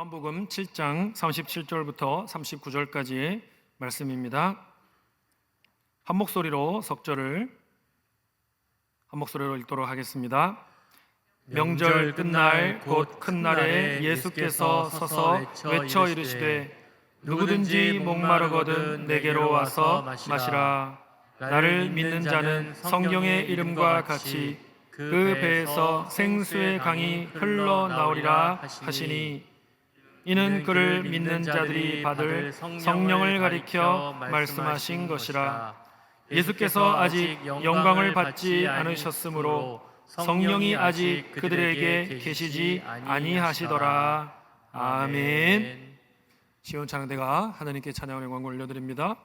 요한복음 7장 37절부터 39절까지의 말씀입니다. 한 목소리로 석절을 한 목소리로 읽도록 하겠습니다. 명절 끝날 곧 큰 날에 예수께서 서서 외쳐 이르시되 누구든지 목마르거든 내게로 와서 마시라. 나를 믿는 자는 성경의 이름과 같이 그 배에서 생수의 강이 흘러나오리라 하시니 이는 그를 믿는 자들이 받을 성령을 가리켜 말씀하신 것이라. 예수께서 아직 영광을 받지 않으셨으므로 성령이 아직 그들에게 계시지 아니하시더라. 아멘. 시온 찬양대가 하나님께 찬양의 영광을 올려드립니다.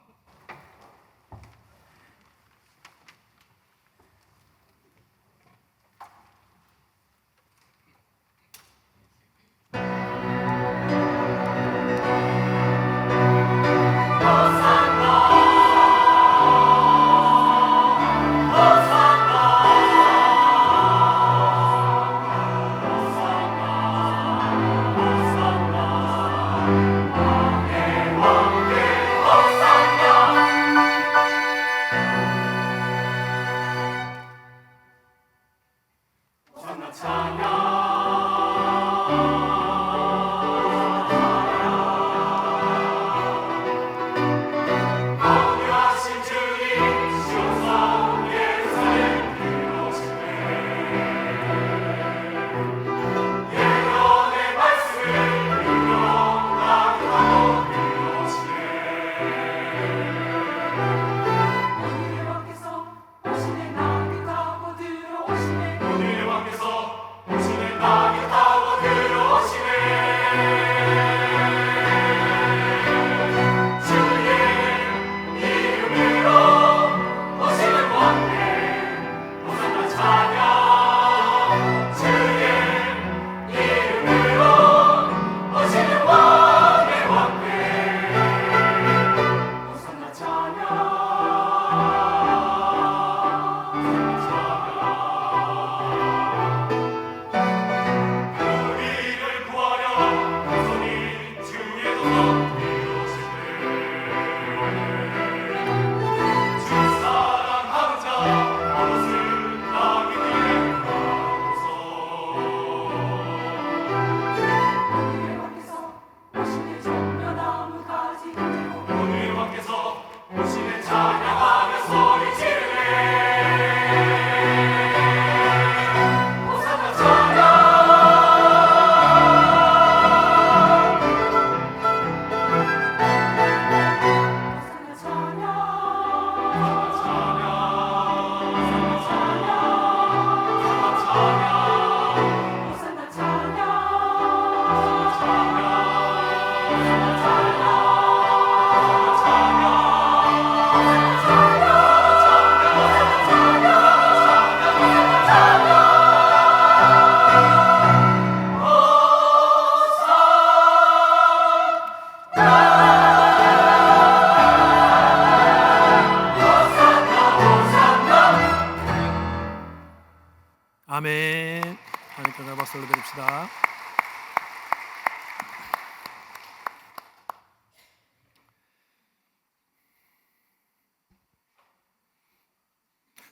아멘. 하나님께 박수 올려드립시다.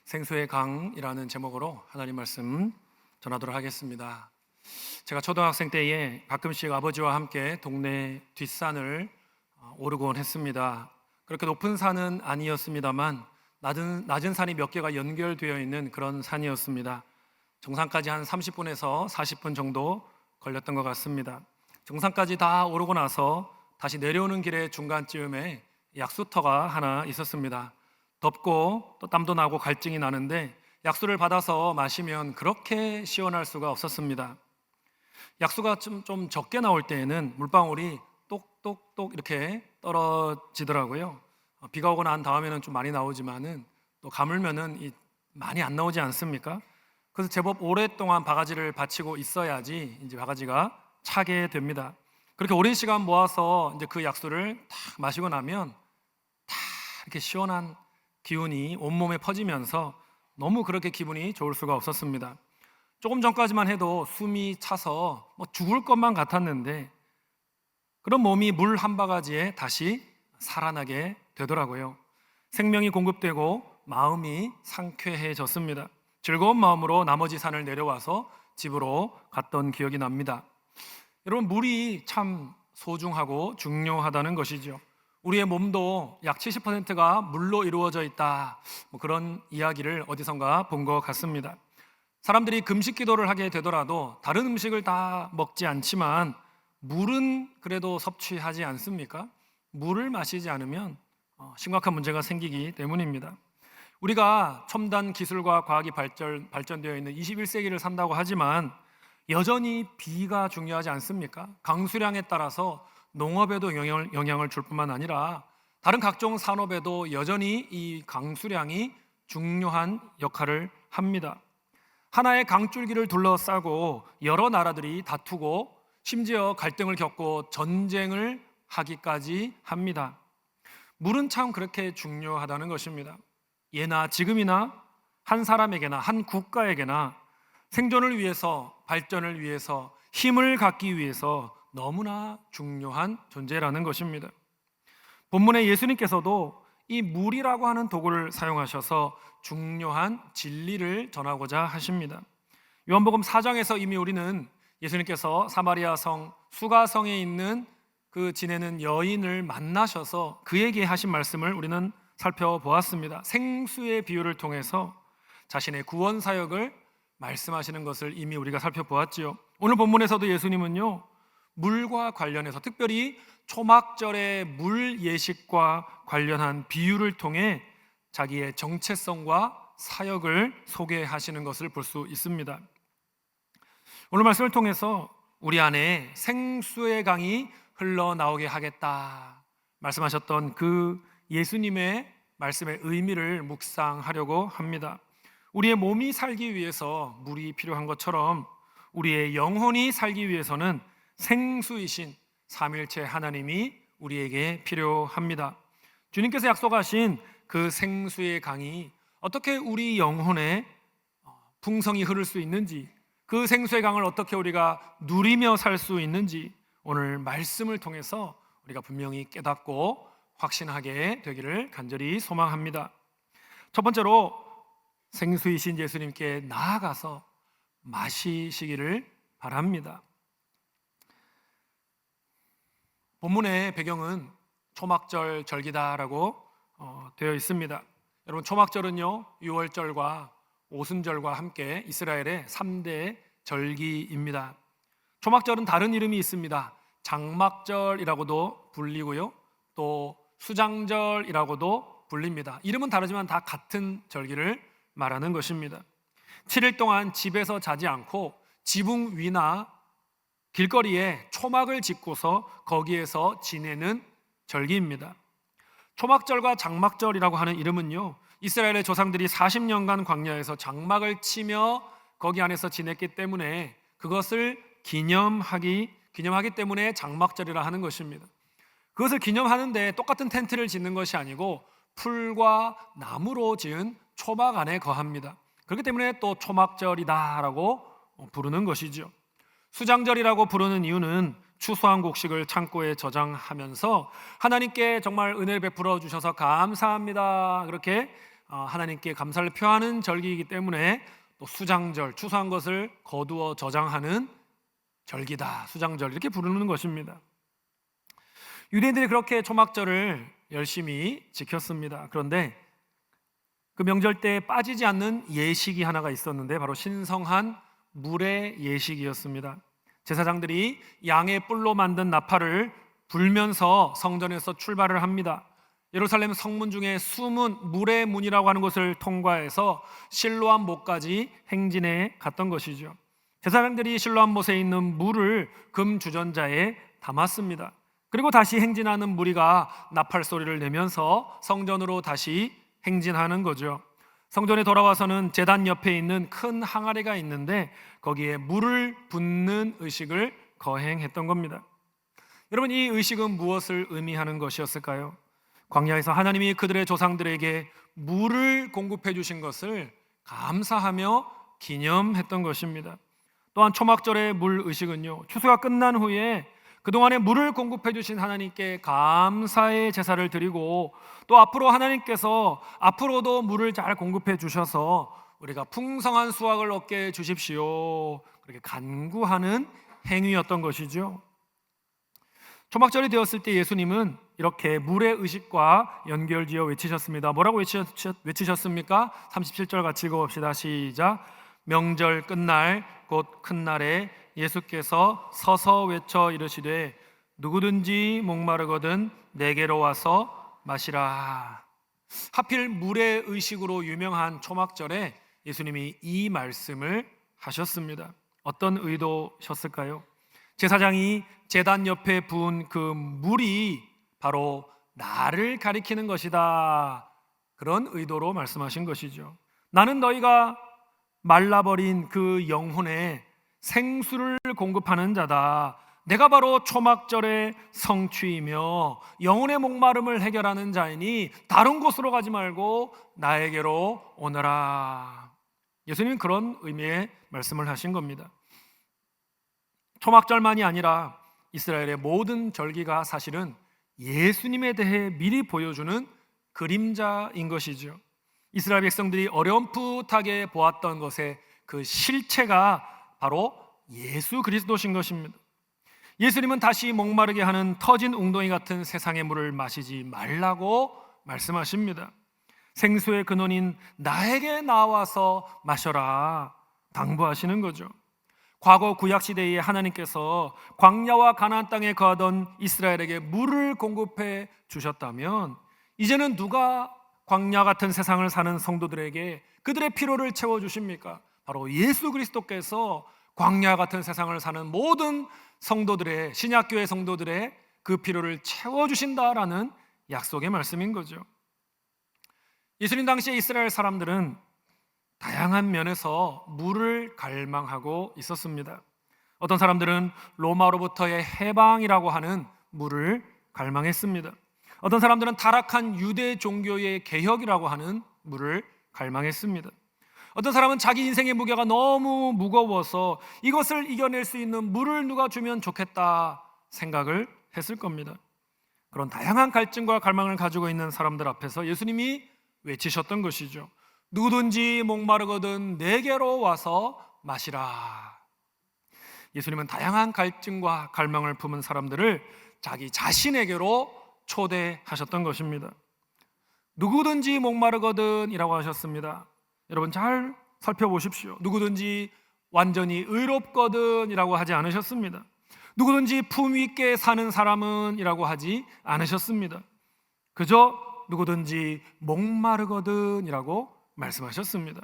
생수의 강이라는 제목으로 하나님 말씀 전하도록 하겠습니다. 제가 초등학생 때에 가끔씩 아버지와 함께 동네 뒷산을 오르곤 했습니다. 그렇게 높은 산은 아니었습니다만 낮은 산이 몇 개가 연결되어 있는 그런 산이었습니다. 정상까지 한 30분에서 40분 정도 걸렸던 것 같습니다. 정상까지 다 오르고 나서 다시 내려오는 길의 중간쯤에 약수터가 하나 있었습니다. 덥고 또 땀도 나고 갈증이 나는데 약수를 받아서 마시면 그렇게 시원할 수가 없었습니다. 약수가 좀 적게 나올 때에는 물방울이 똑똑똑 이렇게 떨어지더라고요. 비가 오고 난 다음에는 좀 많이 나오지만은 또 가물면은 많이 안 나오지 않습니까? 그래서 제법 오랫동안 바가지를 받치고 있어야지 이제 바가지가 차게 됩니다. 그렇게 오랜 시간 모아서 이제 그 약수를 딱 마시고 나면 다 이렇게 시원한 기운이 온몸에 퍼지면서 너무 그렇게 기분이 좋을 수가 없었습니다. 조금 전까지만 해도 숨이 차서 죽을 것만 같았는데 그런 몸이 물 한 바가지에 다시 살아나게 되더라고요. 생명이 공급되고 마음이 상쾌해졌습니다. 즐거운 마음으로 나머지 산을 내려와서 집으로 갔던 기억이 납니다. 여러분, 물이 참 소중하고 중요하다는 것이죠. 우리의 몸도 약 70%가 물로 이루어져 있다, 그런 이야기를 어디선가 본 것 같습니다. 사람들이 금식 기도를 하게 되더라도 다른 음식을 다 먹지 않지만 물은 그래도 섭취하지 않습니까? 물을 마시지 않으면 심각한 문제가 생기기 때문입니다. 우리가 첨단 기술과 과학이 발전되어 있는 21세기를 산다고 하지만 여전히 비가 중요하지 않습니까? 강수량에 따라서 농업에도 영향을 줄 뿐만 아니라 다른 각종 산업에도 여전히 이 강수량이 중요한 역할을 합니다. 하나의 강줄기를 둘러싸고 여러 나라들이 다투고 심지어 갈등을 겪고 전쟁을 하기까지 합니다. 물은 참 그렇게 중요하다는 것입니다. 예나 지금이나 한 사람에게나 한 국가에게나 생존을 위해서, 발전을 위해서, 힘을 갖기 위해서 너무나 중요한 존재라는 것입니다. 본문에 예수님께서도 이 물이라고 하는 도구를 사용하셔서 중요한 진리를 전하고자 하십니다. 요한복음 4장에서 이미 우리는 예수님께서 사마리아 성 수가성에 있는 그 지내는 여인을 만나셔서 그에게 하신 말씀을 우리는 살펴보았습니다. 생수의 비유를 통해서 자신의 구원 사역을 말씀하시는 것을 이미 우리가 살펴보았지요. 오늘 본문에서도 예수님은요, 물과 관련해서 특별히 초막절의 물 예식과 관련한 비유를 통해 자기의 정체성과 사역을 소개하시는 것을 볼 수 있습니다. 오늘 말씀을 통해서 우리 안에 생수의 강이 흘러나오게 하겠다 말씀하셨던 그 예수님의 말씀의 의미를 묵상하려고 합니다. 우리의 몸이 살기 위해서 물이 필요한 것처럼 우리의 영혼이 살기 위해서는 생수이신 삼일체 하나님이 우리에게 필요합니다. 주님께서 약속하신 그 생수의 강이 어떻게 우리 영혼에 풍성히 흐를 수 있는지, 그 생수의 강을 어떻게 우리가 누리며 살 수 있는지 오늘 말씀을 통해서 우리가 분명히 깨닫고 확신하게 되기를 간절히 소망합니다. 첫 번째로 생수이신 예수님께 나아가서 마시시기를 바랍니다. 본문의 배경은 초막절 절기다라고 되어 있습니다. 여러분, 초막절은요 6월절과 오순절과 함께 이스라엘의 3대 절기입니다. 초막절은 다른 이름이 있습니다. 장막절이라고도 불리고요, 또 수장절이라고도 불립니다. 이름은 다르지만 다 같은 절기를 말하는 것입니다. 7일 동안 집에서 자지 않고 지붕 위나 길거리에 초막을 짓고서 거기에서 지내는 절기입니다. 초막절과 장막절이라고 하는 이름은요, 이스라엘의 조상들이 40년간 광야에서 장막을 치며 거기 안에서 지냈기 때문에 그것을 기념하기 때문에 장막절이라 하는 것입니다. 그것을 기념하는데 똑같은 텐트를 짓는 것이 아니고 풀과 나무로 지은 초막 안에 거합니다. 그렇기 때문에 또 초막절이다라고 부르는 것이죠. 수장절이라고 부르는 이유는 추수한 곡식을 창고에 저장하면서 하나님께 정말 은혜를 베풀어 주셔서 감사합니다, 그렇게 하나님께 감사를 표하는 절기이기 때문에 또 수장절, 추수한 것을 거두어 저장하는 절기다, 수장절, 이렇게 부르는 것입니다. 유대인들이 그렇게 초막절을 열심히 지켰습니다. 그런데 그 명절 때 빠지지 않는 예식이 하나가 있었는데 바로 신성한 물의 예식이었습니다. 제사장들이 양의 뿔로 만든 나팔을 불면서 성전에서 출발을 합니다. 예루살렘 성문 중에 수문, 물의 문이라고 하는 곳을 통과해서 실로암 못까지 행진해 갔던 것이죠. 제사장들이 실로암 못에 있는 물을 금 주전자에 담았습니다. 그리고 다시 행진하는 무리가 나팔 소리를 내면서 성전으로 다시 행진하는 거죠. 성전에 돌아와서는 제단 옆에 있는 큰 항아리가 있는데 거기에 물을 붓는 의식을 거행했던 겁니다. 여러분, 이 의식은 무엇을 의미하는 것이었을까요? 광야에서 하나님이 그들의 조상들에게 물을 공급해 주신 것을 감사하며 기념했던 것입니다. 또한 초막절의 물 의식은요, 추수가 끝난 후에 그동안에 물을 공급해 주신 하나님께 감사의 제사를 드리고, 또 앞으로 하나님께서 앞으로도 물을 잘 공급해 주셔서 우리가 풍성한 수확을 얻게 해 주십시오, 그렇게 간구하는 행위였던 것이죠. 초막절이 되었을 때 예수님은 이렇게 물의 의식과 연결지어 외치셨습니다. 뭐라고 외치셨습니까? 37절 같이 읽어봅시다. 시작. 명절 끝날 곧 큰 날에 예수께서 서서 외쳐 이르시되 누구든지 목마르거든 내게로 와서 마시라. 하필 물의 의식으로 유명한 초막절에 예수님이 이 말씀을 하셨습니다. 어떤 의도셨을까요? 제사장이 제단 옆에 부은 그 물이 바로 나를 가리키는 것이다, 그런 의도로 말씀하신 것이죠. 나는 너희가 말라버린 그 영혼에 생수를 공급하는 자다. 내가 바로 초막절의 성취이며 영혼의 목마름을 해결하는 자이니 다른 곳으로 가지 말고 나에게로 오너라. 예수님은 그런 의미의 말씀을 하신 겁니다. 초막절만이 아니라 이스라엘의 모든 절기가 사실은 예수님에 대해 미리 보여주는 그림자인 것이죠. 이스라엘 백성들이 어렴풋하게 보았던 것의 그 실체가 바로 예수 그리스도신 것입니다. 예수님은 다시 목마르게 하는 터진 웅덩이 같은 세상의 물을 마시지 말라고 말씀하십니다. 생수의 근원인 나에게 나와서 마셔라 당부하시는 거죠. 과거 구약시대에 하나님께서 광야와 가나안 땅에 거하던 이스라엘에게 물을 공급해 주셨다면, 이제는 누가 광야 같은 세상을 사는 성도들에게 그들의 필요를 채워주십니까? 바로 예수 그리스도께서 광야 같은 세상을 사는 모든 성도들의, 신약교회 성도들의 그 필요를 채워주신다라는 약속의 말씀인 거죠. 예수님 당시에 이스라엘 사람들은 다양한 면에서 물을 갈망하고 있었습니다. 어떤 사람들은 로마로부터의 해방이라고 하는 물을 갈망했습니다. 어떤 사람들은 타락한 유대 종교의 개혁이라고 하는 물을 갈망했습니다. 어떤 사람은 자기 인생의 무게가 너무 무거워서 이것을 이겨낼 수 있는 물을 누가 주면 좋겠다 생각을 했을 겁니다. 그런 다양한 갈증과 갈망을 가지고 있는 사람들 앞에서 예수님이 외치셨던 것이죠. 누구든지 목마르거든 내게로 와서 마시라. 예수님은 다양한 갈증과 갈망을 품은 사람들을 자기 자신에게로 초대하셨던 것입니다. 누구든지 목마르거든 이라고 하셨습니다. 여러분 잘 살펴보십시오. 누구든지 완전히 의롭거든 이라고 하지 않으셨습니다. 누구든지 품 있게 사는 사람은 이라고 하지 않으셨습니다. 그저 누구든지 목마르거든 이라고 말씀하셨습니다.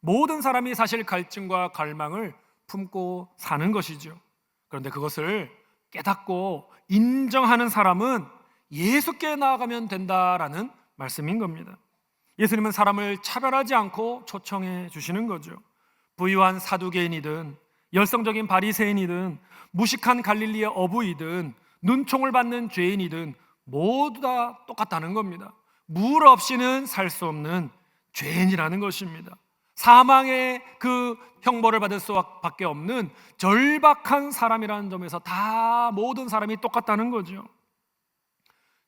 모든 사람이 사실 갈증과 갈망을 품고 사는 것이죠. 그런데 그것을 깨닫고 인정하는 사람은 예수께 나아가면 된다라는 말씀인 겁니다. 예수님은 사람을 차별하지 않고 초청해 주시는 거죠. 부유한 사두개인이든 열성적인 바리새인이든 무식한 갈릴리의 어부이든 눈총을 받는 죄인이든 모두 다 똑같다는 겁니다. 물 없이는 살 수 없는 죄인이라는 것입니다. 사망의 그 형벌을 받을 수밖에 없는 절박한 사람이라는 점에서 다 모든 사람이 똑같다는 거죠.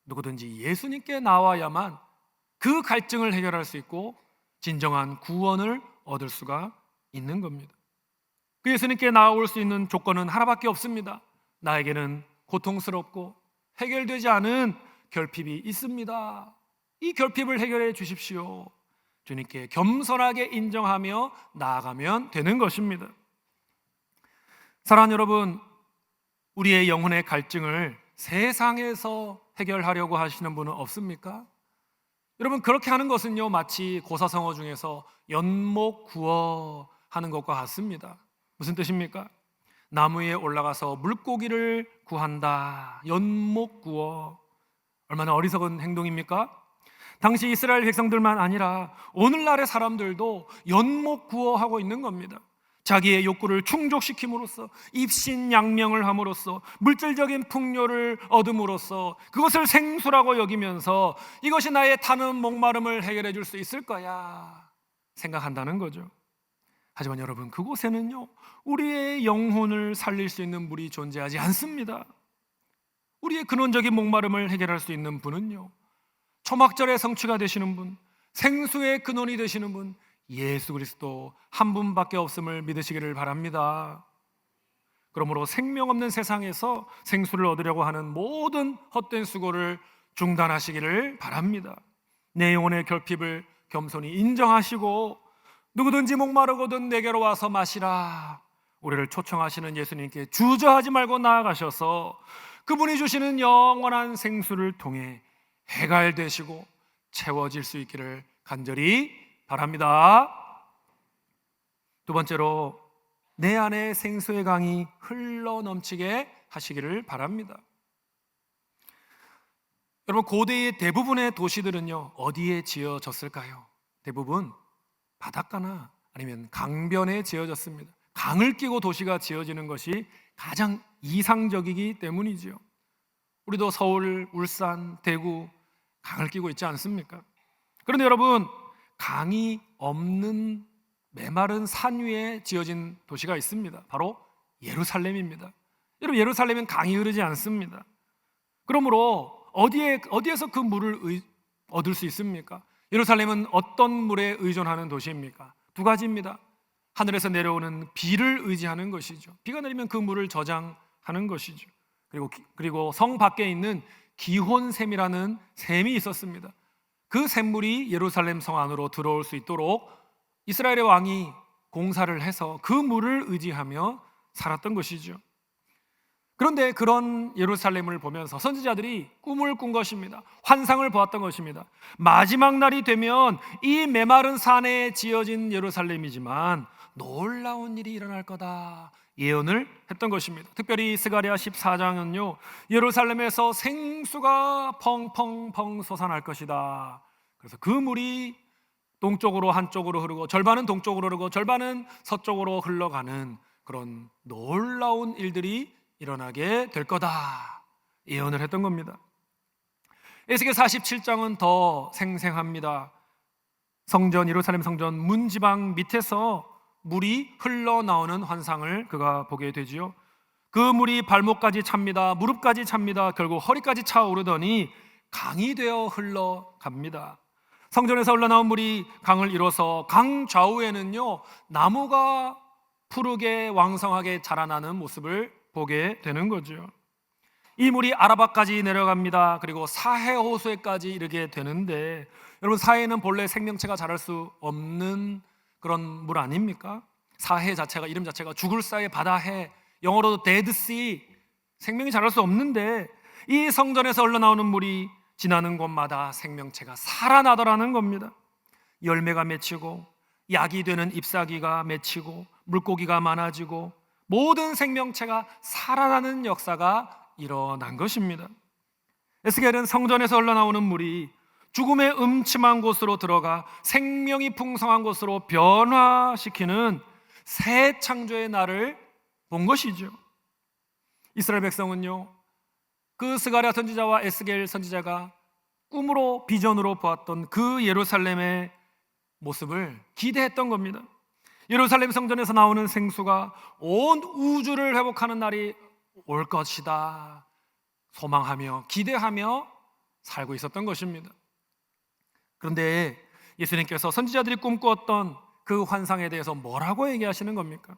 누구든지 예수님께 나와야만 그 갈증을 해결할 수 있고 진정한 구원을 얻을 수가 있는 겁니다. 그 예수님께 나올 수 있는 조건은 하나밖에 없습니다. 나에게는 고통스럽고 해결되지 않은 결핍이 있습니다. 이 결핍을 해결해 주십시오. 주님께 겸손하게 인정하며 나아가면 되는 것입니다. 사랑하는 여러분, 우리의 영혼의 갈증을 세상에서 해결하려고 하시는 분은 없습니까? 여러분, 그렇게 하는 것은요 마치 고사성어 중에서 연목구어 하는 것과 같습니다. 무슨 뜻입니까? 나무 위에 올라가서 물고기를 구한다. 연목구어. 얼마나 어리석은 행동입니까? 당시 이스라엘 백성들만 아니라 오늘날의 사람들도 연목구어하고 있는 겁니다. 자기의 욕구를 충족시킴으로써 입신양명을 함으로써 물질적인 풍요를 얻음으로써 그것을 생수라고 여기면서 이것이 나의 타는 목마름을 해결해 줄 수 있을 거야 생각한다는 거죠. 하지만 여러분, 그곳에는요 우리의 영혼을 살릴 수 있는 물이 존재하지 않습니다. 우리의 근원적인 목마름을 해결할 수 있는 분은요, 초막절의 성취가 되시는 분, 생수의 근원이 되시는 분, 예수 그리스도 한 분밖에 없음을 믿으시기를 바랍니다. 그러므로 생명 없는 세상에서 생수를 얻으려고 하는 모든 헛된 수고를 중단하시기를 바랍니다. 내 영혼의 결핍을 겸손히 인정하시고 누구든지 목마르거든 내게로 와서 마시라, 우리를 초청하시는 예수님께 주저하지 말고 나아가셔서 그분이 주시는 영원한 생수를 통해 해갈되시고 채워질 수 있기를 간절히 바랍니다. 두 번째로, 내 안에 생수의 강이 흘러 넘치게 하시기를 바랍니다. 여러분, 고대의 대부분의 도시들은요, 어디에 지어졌을까요? 대부분 바닷가나 아니면 강변에 지어졌습니다. 강을 끼고 도시가 지어지는 것이 가장 이상적이기 때문이죠. 우리도 서울, 울산, 대구 강을 끼고 있지 않습니까? 그런데 여러분, 강이 없는 메마른 산 위에 지어진 도시가 있습니다. 바로 예루살렘입니다. 여러분, 예루살렘은 강이 흐르지 않습니다. 그러므로 어디에서 그 물을 얻을 수 있습니까? 예루살렘은 어떤 물에 의존하는 도시입니까? 두 가지입니다. 하늘에서 내려오는 비를 의지하는 것이죠. 비가 내리면 그 물을 저장하는 것이죠. 그리고 성 밖에 있는 기혼샘이라는 샘이 있었습니다. 그 샘물이 예루살렘 성 안으로 들어올 수 있도록 이스라엘의 왕이 공사를 해서 그 물을 의지하며 살았던 것이죠. 그런데 그런 예루살렘을 보면서 선지자들이 꿈을 꾼 것입니다. 환상을 보았던 것입니다. 마지막 날이 되면 이 메마른 산에 지어진 예루살렘이지만 놀라운 일이 일어날 거다 예언을 했던 것입니다. 특별히 스가랴 14장은요, 예루살렘에서 생수가 펑펑펑 솟아날 것이다. 그래서 그 물이 동쪽으로 한쪽으로 흐르고 절반은 동쪽으로 흐르고 절반은 서쪽으로 흘러가는 그런 놀라운 일들이 일어나게 될 거다 예언을 했던 겁니다. 에스겔 47장은 더 생생합니다. 성전, 예루살렘 성전 문지방 밑에서 물이 흘러나오는 환상을 그가 보게 되지요. 그 물이 발목까지 찹니다. 무릎까지 찹니다. 결국 허리까지 차오르더니 강이 되어 흘러갑니다. 성전에서 흘러나온 물이 강을 이뤄서 강 좌우에는요, 나무가 푸르게 왕성하게 자라나는 모습을 보게 되는 거죠. 이 물이 아라바까지 내려갑니다. 그리고 사해 호수에까지 이르게 되는데, 여러분, 사해는 본래 생명체가 자랄 수 없는 그런 물 아닙니까? 사해 자체가, 이름 자체가 죽을 사해, 바다해, 영어로도 데드씨, 생명이 자랄 수 없는데 이 성전에서 흘러나오는 물이 지나는 곳마다 생명체가 살아나더라는 겁니다. 열매가 맺히고 약이 되는 잎사귀가 맺히고 물고기가 많아지고 모든 생명체가 살아나는 역사가 일어난 것입니다. 에스겔은 성전에서 흘러나오는 물이 죽음의 음침한 곳으로 들어가 생명이 풍성한 곳으로 변화시키는 새 창조의 날을 본 것이죠. 이스라엘 백성은요, 그 스가랴 선지자와 에스겔 선지자가 꿈으로 비전으로 보았던 그 예루살렘의 모습을 기대했던 겁니다. 예루살렘 성전에서 나오는 생수가 온 우주를 회복하는 날이 올 것이다 소망하며 기대하며 살고 있었던 것입니다. 그런데 예수님께서 선지자들이 꿈꾸었던 그 환상에 대해서 뭐라고 얘기하시는 겁니까?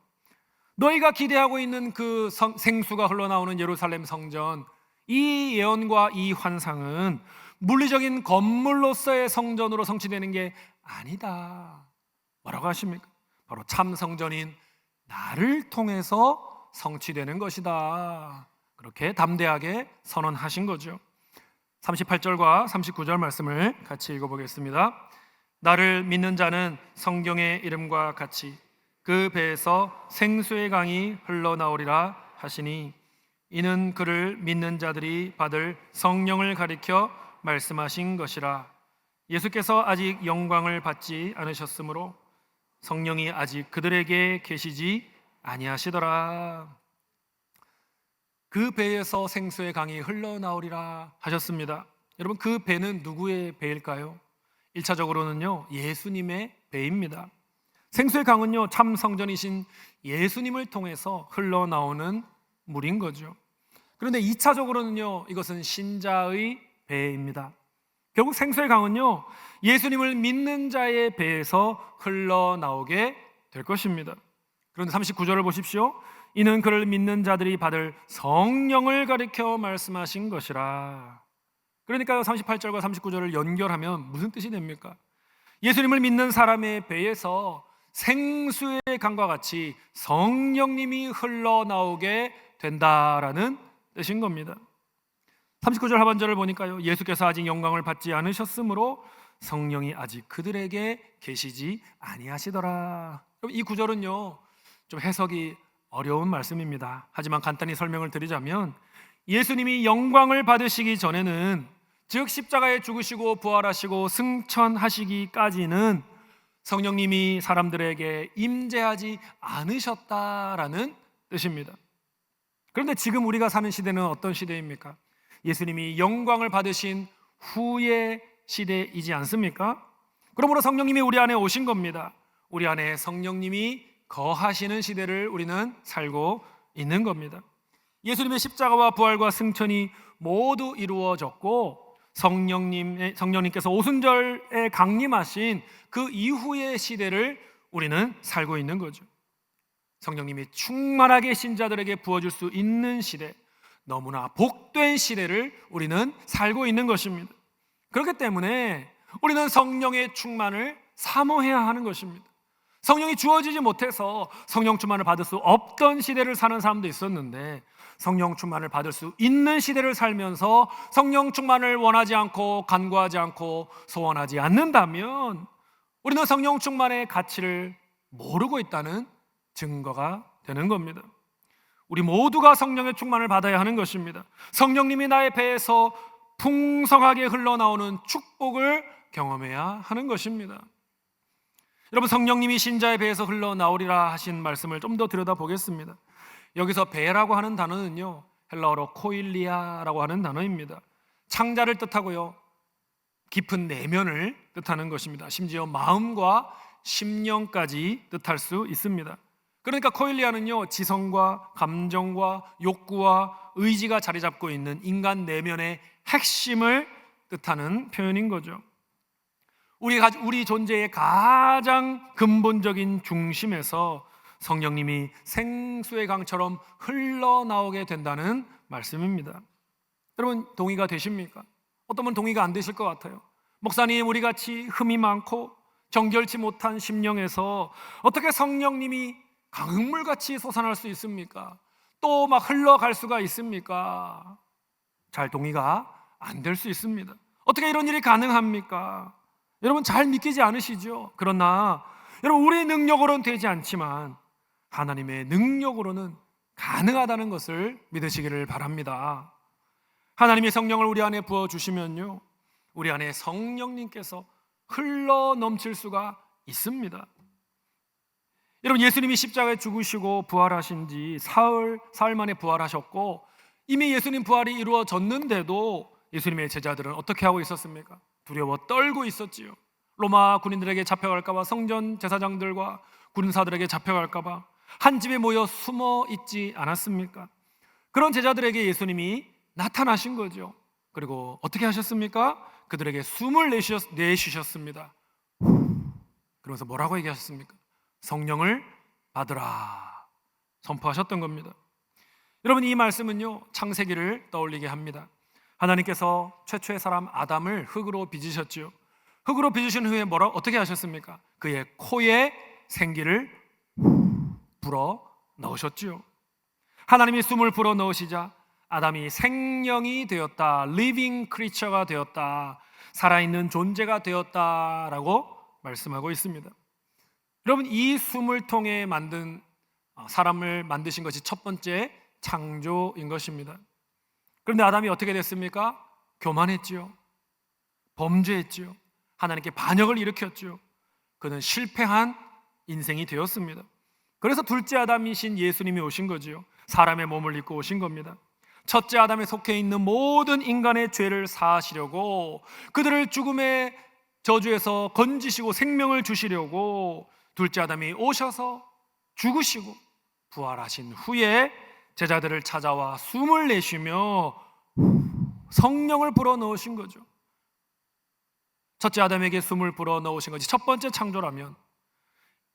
너희가 기대하고 있는 그 생수가 흘러나오는 예루살렘 성전, 이 예언과 이 환상은 물리적인 건물로서의 성전으로 성취되는 게 아니다. 뭐라고 하십니까? 바로 참 성전인 나를 통해서 성취되는 것이다. 그렇게 담대하게 선언하신 거죠. 38절과 39절 말씀을 같이 읽어보겠습니다. 나를 믿는 자는 성경의 이름과 같이 그 배에서 생수의 강이 흘러나오리라 하시니, 이는 그를 믿는 자들이 받을 성령을 가리켜 말씀하신 것이라. 예수께서 아직 영광을 받지 않으셨으므로 성령이 아직 그들에게 계시지 아니하시더라. 그 배에서 생수의 강이 흘러나오리라 하셨습니다. 여러분, 그 배는 누구의 배일까요? 1차적으로는요, 예수님의 배입니다. 생수의 강은요, 참 성전이신 예수님을 통해서 흘러나오는 물인 거죠. 그런데 2차적으로는요, 이것은 신자의 배입니다. 결국 생수의 강은요, 예수님을 믿는 자의 배에서 흘러나오게 될 것입니다. 그런데 39절을 보십시오. 이는 그를 믿는 자들이 받을 성령을 가리켜 말씀하신 것이라. 그러니까요, 38절과 39절을 연결하면 무슨 뜻이 됩니까? 예수님을 믿는 사람의 배에서 생수의 강과 같이 성령님이 흘러나오게 된다라는 뜻인 겁니다. 39절 하반절을 보니까요, 예수께서 아직 영광을 받지 않으셨으므로 성령이 아직 그들에게 계시지 아니하시더라. 이 구절은요, 좀 해석이 어려운 말씀입니다. 하지만 간단히 설명을 드리자면, 예수님이 영광을 받으시기 전에는, 즉 십자가에 죽으시고 부활하시고 승천하시기까지는 성령님이 사람들에게 임재하지 않으셨다라는 뜻입니다. 그런데 지금 우리가 사는 시대는 어떤 시대입니까? 예수님이 영광을 받으신 후의 시대이지 않습니까? 그러므로 성령님이 우리 안에 오신 겁니다. 우리 안에 성령님이 거하시는 시대를 우리는 살고 있는 겁니다. 예수님의 십자가와 부활과 승천이 모두 이루어졌고, 성령님께서 오순절에 강림하신 그 이후의 시대를 우리는 살고 있는 거죠. 성령님이 충만하게 신자들에게 부어줄 수 있는 시대, 너무나 복된 시대를 우리는 살고 있는 것입니다. 그렇기 때문에 우리는 성령의 충만을 사모해야 하는 것입니다. 성령이 주어지지 못해서 성령 충만을 받을 수 없던 시대를 사는 사람도 있었는데, 성령 충만을 받을 수 있는 시대를 살면서 성령 충만을 원하지 않고 간구하지 않고 소원하지 않는다면 우리는 성령 충만의 가치를 모르고 있다는 증거가 되는 겁니다. 우리 모두가 성령의 충만을 받아야 하는 것입니다. 성령님이 나의 배에서 풍성하게 흘러나오는 축복을 경험해야 하는 것입니다. 여러분, 성령님이 신자의 배에서 흘러나오리라 하신 말씀을 좀 더 들여다보겠습니다. 여기서 배라고 하는 단어는요, 헬라어로 코일리아라고 하는 단어입니다. 창자를 뜻하고요, 깊은 내면을 뜻하는 것입니다. 심지어 마음과 심령까지 뜻할 수 있습니다. 그러니까 코일리아는요, 지성과 감정과 욕구와 의지가 자리 잡고 있는 인간 내면의 핵심을 뜻하는 표현인 거죠. 우리 존재의 가장 근본적인 중심에서 성령님이 생수의 강처럼 흘러나오게 된다는 말씀입니다. 여러분, 동의가 되십니까? 어떤 분은 동의가 안 되실 것 같아요. 목사님, 우리같이 흠이 많고 정결치 못한 심령에서 어떻게 성령님이 강물같이 솟아날 수 있습니까? 또 막 흘러갈 수가 있습니까? 잘 동의가 안 될 수 있습니다. 어떻게 이런 일이 가능합니까? 여러분, 잘 믿기지 않으시죠? 그러나 여러분, 우리의 능력으로는 되지 않지만 하나님의 능력으로는 가능하다는 것을 믿으시기를 바랍니다. 하나님의 성령을 우리 안에 부어주시면요, 우리 안에 성령님께서 흘러 넘칠 수가 있습니다. 여러분, 예수님이 십자가에 죽으시고 부활하신 지 사흘 만에 부활하셨고, 이미 예수님 부활이 이루어졌는데도 예수님의 제자들은 어떻게 하고 있었습니까? 두려워 떨고 있었지요. 로마 군인들에게 잡혀갈까봐, 성전 제사장들과 군사들에게 잡혀갈까봐 한 집에 모여 숨어 있지 않았습니까? 그런 제자들에게 예수님이 나타나신 거죠. 그리고 어떻게 하셨습니까? 그들에게 숨을 내쉬셨습니다. 그러면서 뭐라고 얘기하셨습니까? 성령을 받으라 선포하셨던 겁니다. 여러분, 이 말씀은요, 창세기를 떠올리게 합니다. 하나님께서 최초의 사람 아담을 흙으로 빚으셨죠. 흙으로 빚으신 후에 어떻게 하셨습니까? 그의 코에 생기를 불어 넣으셨지요. 하나님이 숨을 불어 넣으시자 아담이 생명이 되었다, living creature가 되었다, 살아있는 존재가 되었다라고 말씀하고 있습니다. 여러분, 이 숨을 통해 사람을 만드신 것이 첫 번째 창조인 것입니다. 그런데 아담이 어떻게 됐습니까? 교만했지요. 범죄했지요. 하나님께 반역을 일으켰지요. 그는 실패한 인생이 되었습니다. 그래서 둘째 아담이신 예수님이 오신 거지요. 사람의 몸을 입고 오신 겁니다. 첫째 아담에 속해 있는 모든 인간의 죄를 사하시려고, 그들을 죽음의 저주에서 건지시고 생명을 주시려고 둘째 아담이 오셔서 죽으시고 부활하신 후에 제자들을 찾아와 숨을 내쉬며 성령을 불어넣으신 거죠. 첫째 아담에게 숨을 불어넣으신 것이 첫 번째 창조라면,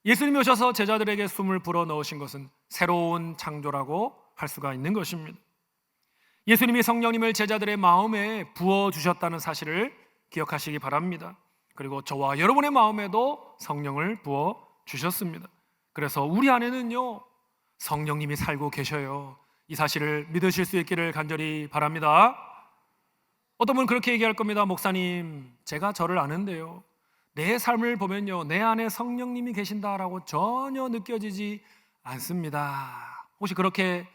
예수님이 오셔서 제자들에게 숨을 불어넣으신 것은 새로운 창조라고 할 수가 있는 것입니다. 예수님이 성령님을 제자들의 마음에 부어주셨다는 사실을 기억하시기 바랍니다. 그리고 저와 여러분의 마음에도 성령을 부어주셨습니다. 그래서 우리 안에는요, 성령님이 살고 계셔요. 이 사실을 믿으실 수 있기를 간절히 바랍니다. 어떤 분은 그렇게 얘기할 겁니다. 목사님, 제가 저를 아는데요, 내 삶을 보면요, 내 안에 성령님이 계신다라고 전혀 느껴지지 않습니다. 혹시 그렇게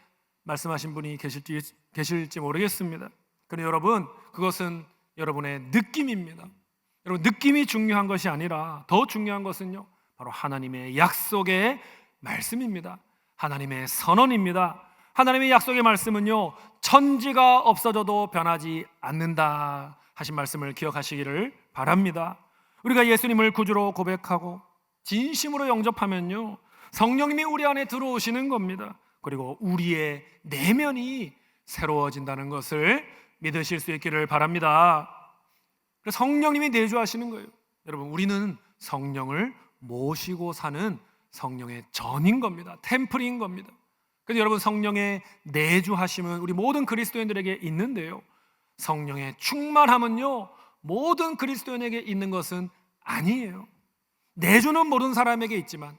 말씀하신 분이 계실지 모르겠습니다. 그런데 여러분, 그것은 여러분의 느낌입니다. 여러분, 느낌이 중요한 것이 아니라 더 중요한 것은요, 바로 하나님의 약속의 말씀입니다. 하나님의 선언입니다. 하나님의 약속의 말씀은요, 천지가 없어져도 변하지 않는다 하신 말씀을 기억하시기를 바랍니다. 우리가 예수님을 구주로 고백하고 진심으로 영접하면요, 성령님이 우리 안에 들어오시는 겁니다. 그리고 우리의 내면이 새로워진다는 것을 믿으실 수 있기를 바랍니다. 그래서 성령님이 내주하시는 거예요. 여러분, 우리는 성령을 모시고 사는 성령의 전인 겁니다. 템플인 겁니다. 그래서 여러분, 성령의 내주하심은 우리 모든 그리스도인들에게 있는데요, 성령의 충만함은요, 모든 그리스도인에게 있는 것은 아니에요. 내주는 모든 사람에게 있지만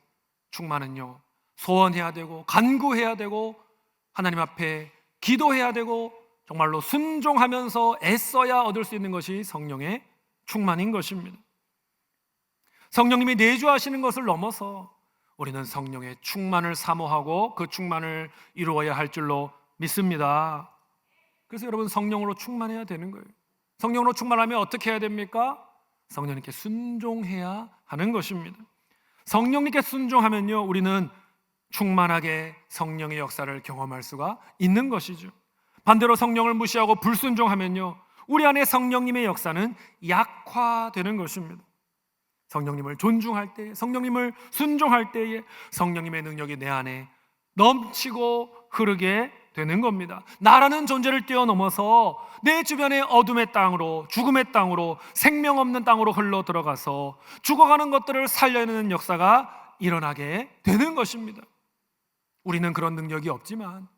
충만은요, 소원해야 되고 간구해야 되고 하나님 앞에 기도해야 되고 정말로 순종하면서 애써야 얻을 수 있는 것이 성령의 충만인 것입니다. 성령님이 내주하시는 것을 넘어서 우리는 성령의 충만을 사모하고 그 충만을 이루어야 할 줄로 믿습니다. 그래서 여러분, 성령으로 충만해야 되는 거예요. 성령으로 충만하면 어떻게 해야 됩니까? 성령님께 순종해야 하는 것입니다. 성령님께 순종하면요, 우리는 충만하게 성령의 역사를 경험할 수가 있는 것이죠. 반대로 성령을 무시하고 불순종하면요, 우리 안에 성령님의 역사는 약화되는 것입니다. 성령님을 존중할 때, 성령님을 순종할 때에 성령님의 능력이 내 안에 넘치고 흐르게 되는 겁니다. 나라는 존재를 뛰어넘어서 내 주변의 어둠의 땅으로, 죽음의 땅으로, 생명 없는 땅으로 흘러 들어가서 죽어가는 것들을 살려내는 역사가 일어나게 되는 것입니다. 우리는 그런 능력이 없지만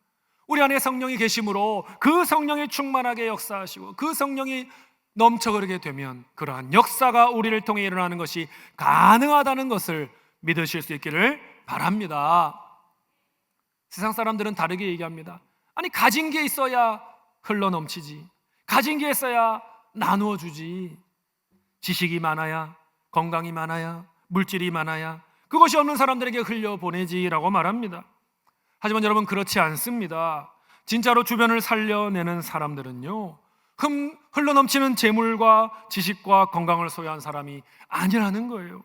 우리 안에 성령이 계심으로 그 성령이 충만하게 역사하시고 그 성령이 넘쳐 흐르게 되면 그러한 역사가 우리를 통해 일어나는 것이 가능하다는 것을 믿으실 수 있기를 바랍니다. 세상 사람들은 다르게 얘기합니다. 아니, 가진 게 있어야 흘러 넘치지, 가진 게 있어야 나누어 주지, 지식이 많아야, 건강이 많아야, 물질이 많아야 그것이 없는 사람들에게 흘려보내지라고 말합니다. 하지만 여러분, 그렇지 않습니다. 진짜로 주변을 살려내는 사람들은요, 흘러넘치는 재물과 지식과 건강을 소유한 사람이 아니라는 거예요.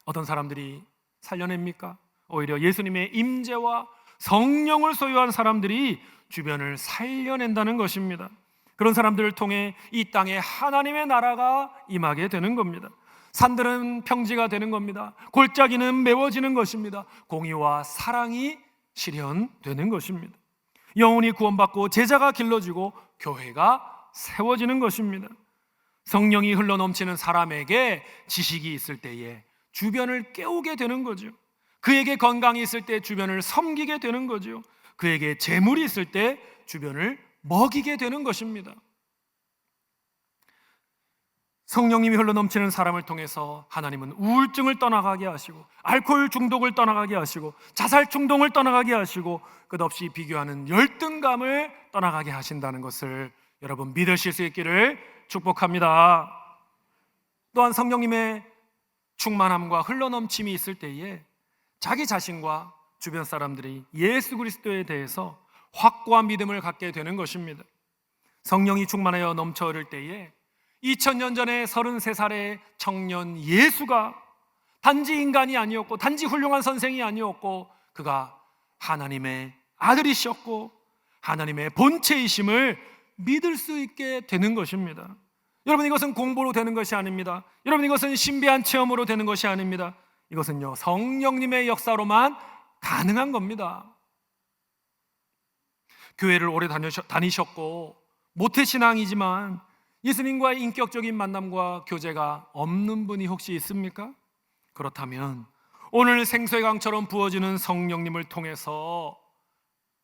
어떤 사람들이 살려냅니까? 오히려 예수님의 임재와 성령을 소유한 사람들이 주변을 살려낸다는 것입니다. 그런 사람들을 통해 이 땅에 하나님의 나라가 임하게 되는 겁니다. 산들은 평지가 되는 겁니다. 골짜기는 메워지는 것입니다. 공의와 사랑이 실현되는 것입니다. 영혼이 구원받고 제자가 길러지고 교회가 세워지는 것입니다. 성령이 흘러넘치는 사람에게 지식이 있을 때에 주변을 깨우게 되는 거죠. 그에게 건강이 있을 때 주변을 섬기게 되는 거죠. 그에게 재물이 있을 때 주변을 먹이게 되는 것입니다. 성령님이 흘러넘치는 사람을 통해서 하나님은 우울증을 떠나가게 하시고 알코올 중독을 떠나가게 하시고 자살 충동을 떠나가게 하시고 끝없이 비교하는 열등감을 떠나가게 하신다는 것을 여러분 믿으실 수 있기를 축복합니다. 또한 성령님의 충만함과 흘러넘침이 있을 때에 자기 자신과 주변 사람들이 예수 그리스도에 대해서 확고한 믿음을 갖게 되는 것입니다. 성령이 충만하여 넘쳐 흐를 때에 2000년 전에 33살의 청년 예수가 단지 인간이 아니었고 단지 훌륭한 선생이 아니었고 그가 하나님의 아들이셨고 하나님의 본체이심을 믿을 수 있게 되는 것입니다. 여러분, 이것은 공부로 되는 것이 아닙니다. 여러분, 이것은 신비한 체험으로 되는 것이 아닙니다. 이것은요, 성령님의 역사로만 가능한 겁니다. 교회를 오래 다니셨고 모태신앙이지만 예수님과의 인격적인 만남과 교제가 없는 분이 혹시 있습니까? 그렇다면 오늘 생수의 강처럼 부어지는 성령님을 통해서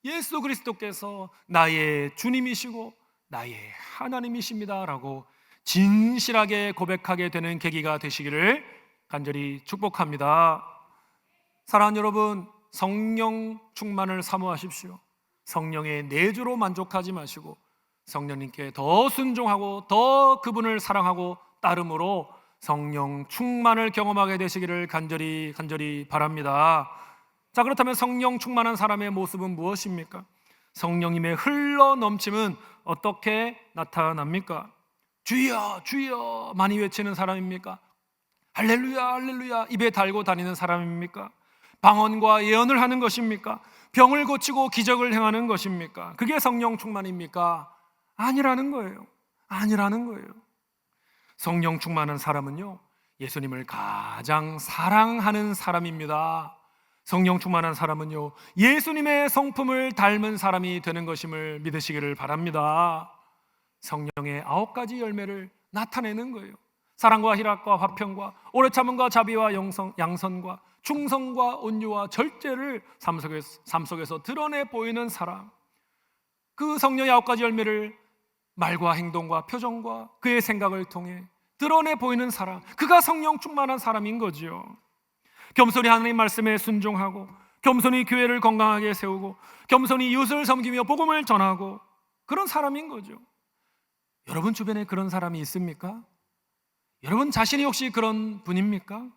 예수 그리스도께서 나의 주님이시고 나의 하나님이십니다 라고 진실하게 고백하게 되는 계기가 되시기를 간절히 축복합니다. 사랑하는 여러분, 성령 충만을 사모하십시오. 성령의 내주로 만족하지 마시고 성령님께 더 순종하고 더 그분을 사랑하고 따름으로 성령 충만을 경험하게 되시기를 간절히 바랍니다. 자, 그렇다면 성령 충만한 사람의 모습은 무엇입니까? 성령님의 흘러 넘침은 어떻게 나타납니까? 주여 주여 많이 외치는 사람입니까? 할렐루야 할렐루야 입에 달고 다니는 사람입니까? 방언과 예언을 하는 것입니까? 병을 고치고 기적을 행하는 것입니까? 그게 성령 충만입니까? 아니라는 거예요. 성령 충만한 사람은요, 예수님을 가장 사랑하는 사람입니다. 성령 충만한 사람은요, 예수님의 성품을 닮은 사람이 되는 것임을 믿으시기를 바랍니다. 성령의 9가지 열매를 나타내는 거예요. 사랑과 희락과 화평과 오래 참음과 자비와 양선과 충성과 온유와 절제를 삶 속에서 드러내 보이는 사람, 그 성령의 9가지 열매를 말과 행동과 표정과 그의 생각을 통해 드러내 보이는 사람, 그가 성령 충만한 사람인 거지요. 겸손히 하나님 말씀에 순종하고 겸손히 교회를 건강하게 세우고 겸손히 이웃을 섬기며 복음을 전하고 그런 사람인 거죠. 여러분 주변에 그런 사람이 있습니까? 여러분 자신이 혹시 그런 분입니까?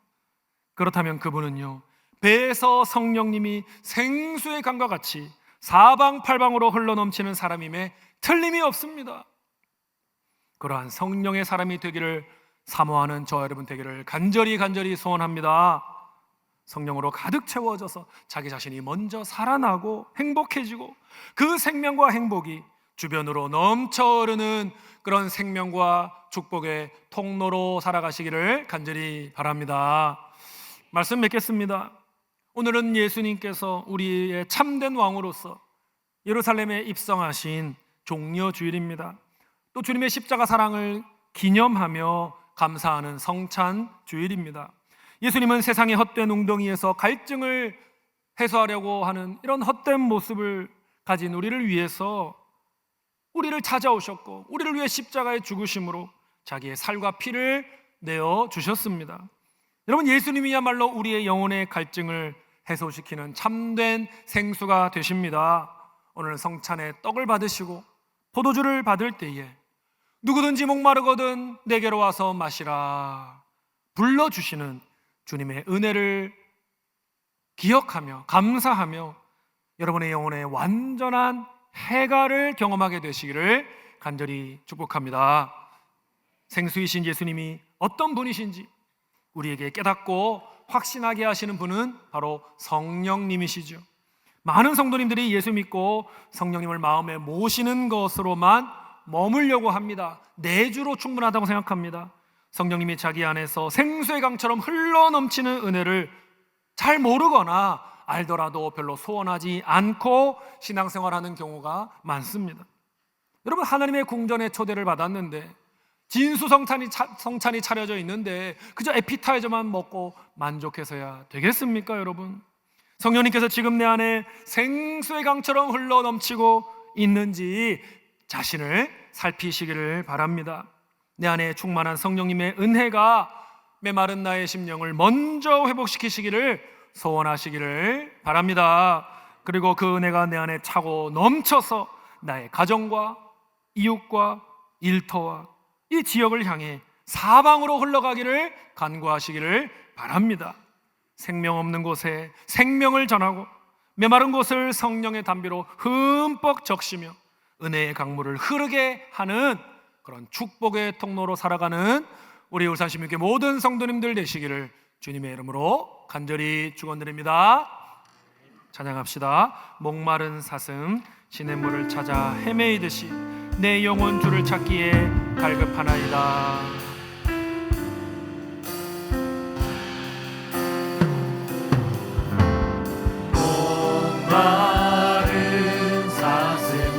그렇다면 그분은요, 배에서 성령님이 생수의 강과 같이 사방팔방으로 흘러넘치는 사람임에 틀림이 없습니다. 그러한 성령의 사람이 되기를 사모하는 저와 여러분 되기를 간절히 소원합니다. 성령으로 가득 채워져서 자기 자신이 먼저 살아나고 행복해지고 그 생명과 행복이 주변으로 넘쳐 흐르는 그런 생명과 축복의 통로로 살아가시기를 간절히 바랍니다. 말씀 맺겠습니다. 오늘은 예수님께서 우리의 참된 왕으로서 예루살렘에 입성하신 종려주일입니다. 또 주님의 십자가 사랑을 기념하며 감사하는 성찬 주일입니다. 예수님은 세상의 헛된 웅덩이에서 갈증을 해소하려고 하는 이런 헛된 모습을 가진 우리를 위해서 우리를 찾아오셨고 우리를 위해 십자가에 죽으심으로 자기의 살과 피를 내어 주셨습니다. 여러분, 예수님이야말로 우리의 영혼의 갈증을 해소시키는 참된 생수가 되십니다. 오늘 성찬의 떡을 받으시고 포도주를 받을 때에 누구든지 목마르거든 내게로 와서 마시라 불러주시는 주님의 은혜를 기억하며 감사하며 여러분의 영혼의 완전한 해가를 경험하게 되시기를 간절히 축복합니다. 생수이신 예수님이 어떤 분이신지 우리에게 깨닫고 확신하게 하시는 분은 바로 성령님이시죠. 많은 성도님들이 예수 믿고 성령님을 마음에 모시는 것으로만 머물려고 합니다. 내주로 충분하다고 생각합니다. 성령님이 자기 안에서 생수의 강처럼 흘러넘치는 은혜를 잘 모르거나 알더라도 별로 소원하지 않고 신앙생활하는 경우가 많습니다. 여러분, 하나님의 궁전에 초대를 받았는데 진수성찬이 차려져 있는데 그저 에피타이저만 먹고 만족해서야 되겠습니까, 여러분? 성령님께서 지금 내 안에 생수의 강처럼 흘러넘치고 있는지 자신을 살피시기를 바랍니다. 내 안에 충만한 성령님의 은혜가 메마른 나의 심령을 먼저 회복시키시기를 소원하시기를 바랍니다. 그리고 그 은혜가 내 안에 차고 넘쳐서 나의 가정과 이웃과 일터와 이 지역을 향해 사방으로 흘러가기를 간구하시기를 바랍니다. 생명 없는 곳에 생명을 전하고 메마른 곳을 성령의 담비로 흠뻑 적시며 은혜의 강물을 흐르게 하는 그런 축복의 통로로 살아가는 우리 울산시민교회 모든 성도님들 되시기를 주님의 이름으로 간절히 축원드립니다. 찬양합시다. 목마른 사슴 시냇물을 찾아 헤매이듯이 내 영혼 주를 찾기에 갈급하나이다. 목마른 사슴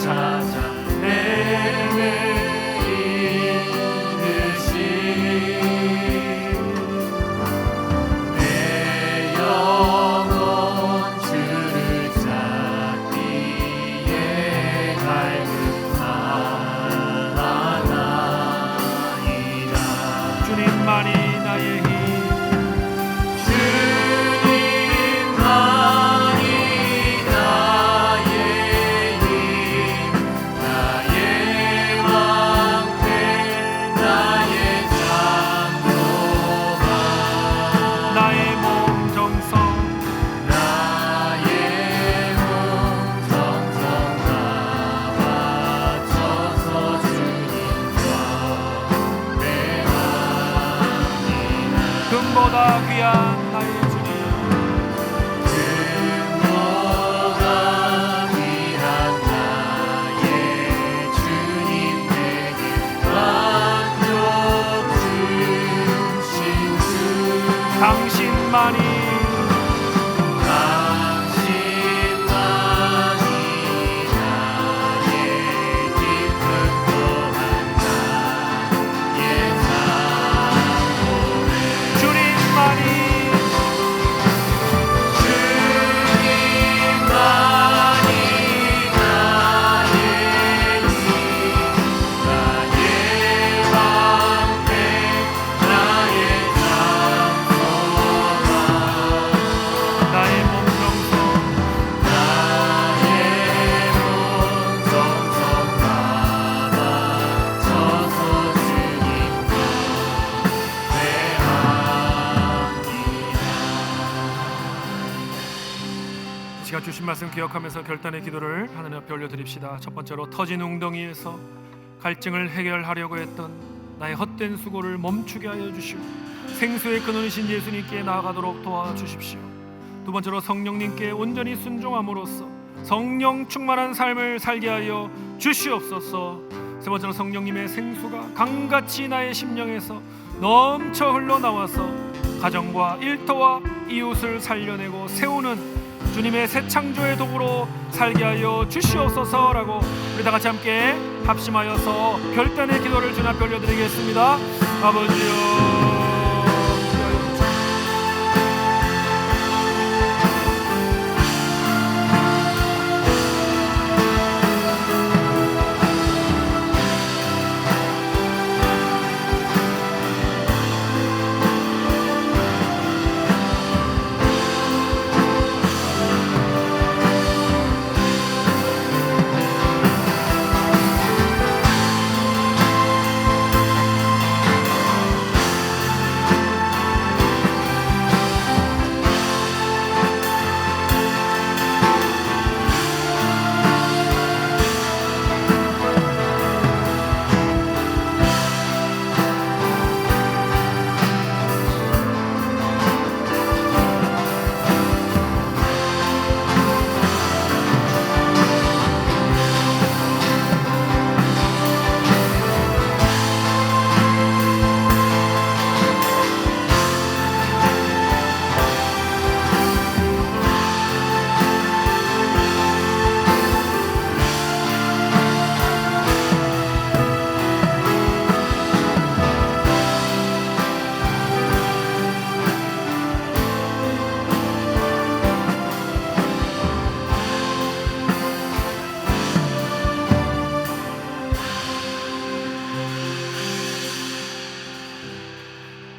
찾아 내 영혼 주를 찾기에 갈급하나이다. 주님만이 나의 힘, 주님만이 나의 힘, 나의 방패, 나의 장로가, 나의 몸 정성, 나의 몸 정성 다 바쳐서 주님과 매합니다. 금보다 귀한 나의 주님, 금보다 귀한 나의 주님, 내게 만족 주신 주, 당신만이 당신만이 나의 기쁨 또한 나의 상고백. 주님만이 주님만이 나의 힘, 나의 방패, 나의 장소가, 나의 몸 정성, 나의 몸 정성 다 바쳐서 주님과 매합니다. 이 시간 주신 말씀 기억하면서 결단의 기도를 하나님 앞에 올려드립시다. 첫 번째로 터진 웅덩이에서 갈증을 해결하려고 했던 나의 헛된 수고를 멈추게 하여 주시고 생수의 근원이신 예수님께 나아가도록 도와주십시오. 두 번째로 성령님께 온전히 순종함으로써 성령 충만한 삶을 살게 하여 주시옵소서. 세 번째로 성령님의 생수가 강같이 나의 심령에서 넘쳐 흘러나와서 가정과 일터와 이웃을 살려내고 세우는 주님의 새 창조의 도구로 살게 하여 주시옵소서라고 우리 다 같이 함께 합심하여서 결단의 기도를 주님 앞에 올려드리겠습니다. 아버지여,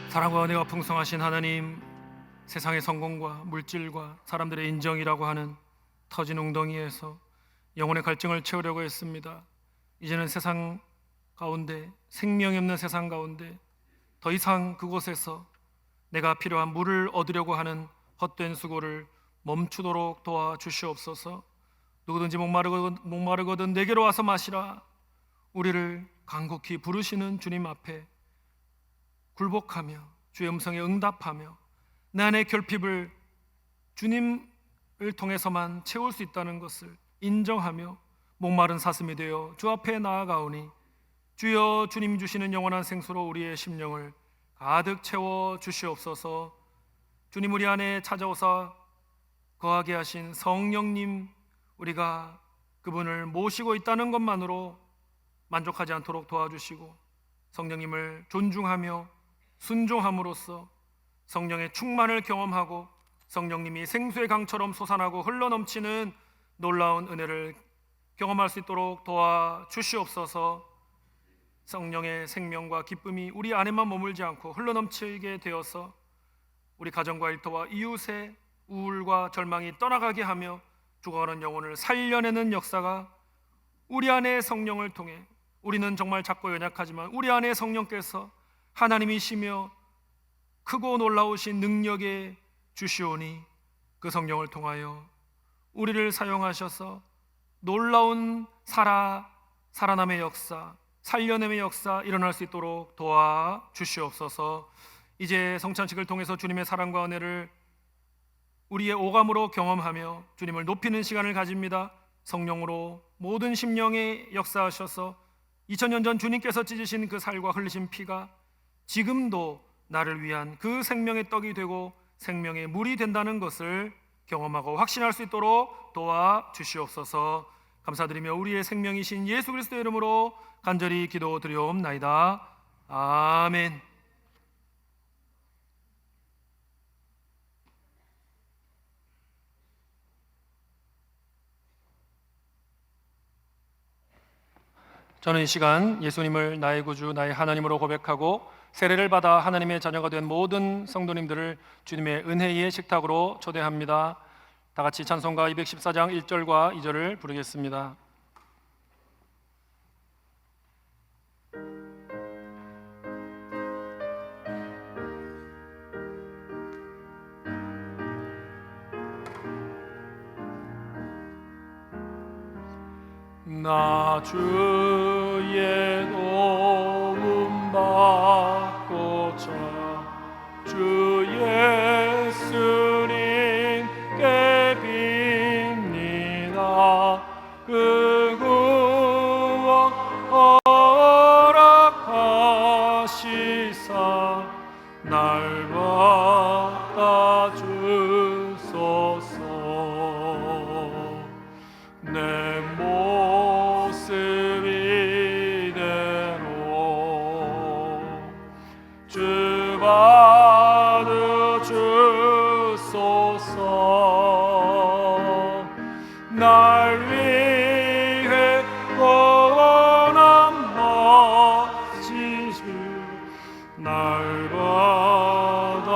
사랑과 은혜가 풍성하신 하나님, 세상의 성공과 물질과 사람들의 인정이라고 하는 터진 웅덩이에서 영혼의 갈증을 채우려고 했습니다. 이제는 세상 가운데, 생명이 없는 세상 가운데 더 이상 그곳에서 내가 필요한 물을 얻으려고 하는 헛된 수고를 멈추도록 도와주시옵소서. 누구든지 목마르거든 내게로 와서 마시라. 우리를 간곡히 부르시는 주님 앞에 굴복하며 주의 음성에 응답하며 내 안의 결핍을 주님을 통해서만 채울 수 있다는 것을 인정하며 목마른 사슴이 되어 주 앞에 나아가오니 주여, 주님 주시는 영원한 생수로 우리의 심령을 가득 채워 주시옵소서. 주님, 우리 안에 찾아오사 거하게 하신 성령님, 우리가 그분을 모시고 있다는 것만으로 만족하지 않도록 도와주시고 성령님을 존중하며 순종함으로써 성령의 충만을 경험하고 성령님이 생수의 강처럼 솟아나고 흘러넘치는 놀라운 은혜를 경험할 수 있도록 도와주시옵소서. 성령의 생명과 기쁨이 우리 안에만 머물지 않고 흘러넘치게 되어서 우리 가정과 일터와 이웃의 우울과 절망이 떠나가게 하며 죽어가는 영혼을 살려내는 역사가 우리 안에 성령을 통해, 우리는 정말 작고 연약하지만 우리 안에 성령께서 하나님이시며 크고 놀라우신 능력의 주시오니 그 성령을 통하여 우리를 사용하셔서 놀라운 살아남의 역사, 살려냄의 역사 일어날 수 있도록 도와주시옵소서. 이제 성찬식을 통해서 주님의 사랑과 은혜를 우리의 오감으로 경험하며 주님을 높이는 시간을 가집니다. 성령으로 모든 심령에 역사하셔서 2000년 전 주님께서 찢으신 그 살과 흘리신 피가 지금도 나를 위한 그 생명의 떡이 되고 생명의 물이 된다는 것을 경험하고 확신할 수 있도록 도와주시옵소서. 감사드리며 우리의 생명이신 예수 그리스도의 이름으로 간절히 기도드리옵나이다. 아멘. 저는 이 시간 예수님을 나의 구주, 나의 하나님으로 고백하고 세례를 받아 하나님의 자녀가 된 모든 성도님들을 주님의 은혜의 식탁으로 초대합니다. 다 같이 찬송가 214장 1절과 2절을 부르겠습니다. 나 주의 도움 받고자 주 예수님께 빕니다. 그 구원 허락하시사 날 받아 주소서. 내 모습 이대로 주 받아 주소서. 날 위해 고난 마시주 날 받아